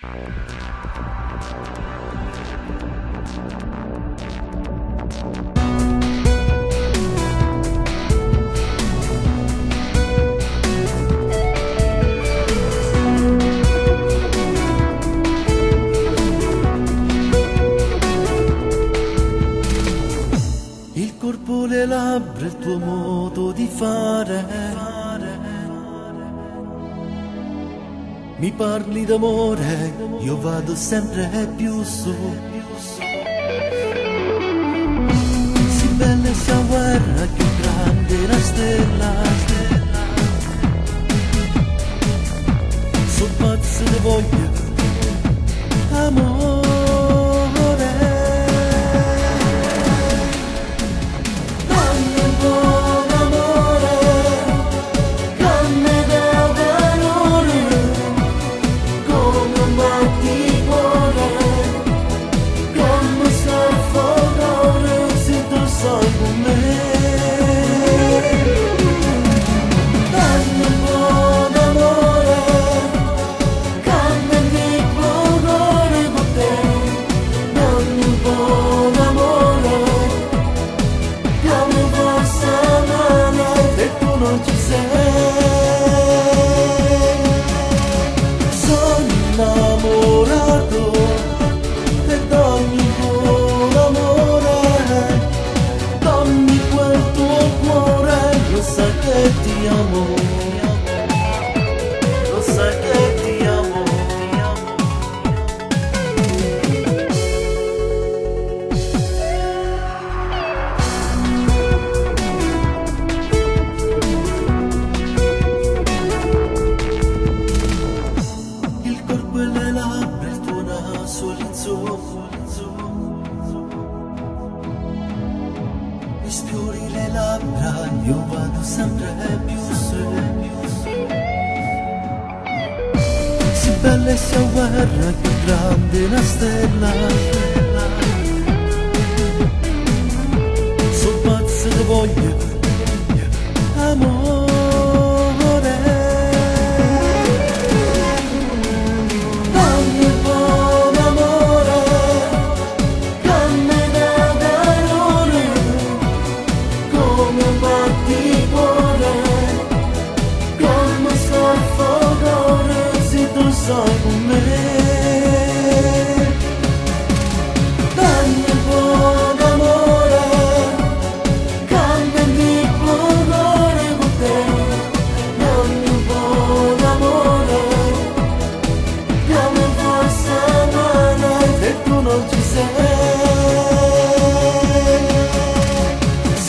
Il corpo, le labbra, il tuo modo di fare. Mi parli d'amore, io vado sempre più su. Si bella e si guerra, più grande la stella. Sono pazzo di voglia, amore. Ti amo, lo sai che ti amo, ti amo. Il corpo e le labbra, il tuo naso all'insù. Mi sfiori le labbra, io vado sempre più su. Si bella e si guerra, più grande una stella. Sono pazzo di voglia, amore. Dammi un po' d'amore, dammi da valore, come un batticuore, come scarfodore, se tu sei con me. Dammi un po' d'amore, cambiami il colore con te. Dammi un po' d'amore, dammi forza male, se tu non ci sei.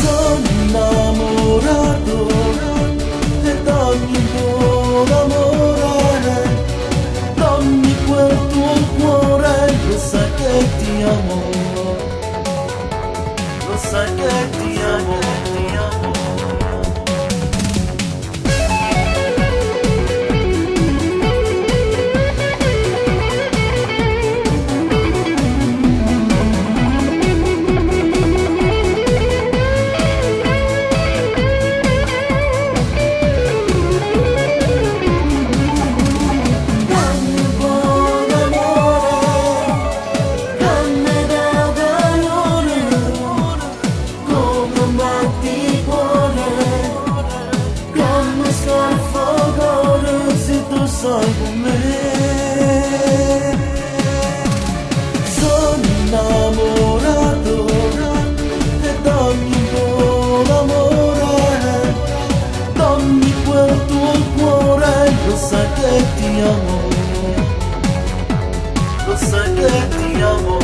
Sono innamorato e dammi un po' d'amore, dammi quel tuo cuore, lo sai che ti amo, lo sai che ti amo, ti amo. Sai con me, sono innamorato e dammi un po' d'amore, dammi quel tuo cuore, lo sai che ti amo, lo sai che ti amo.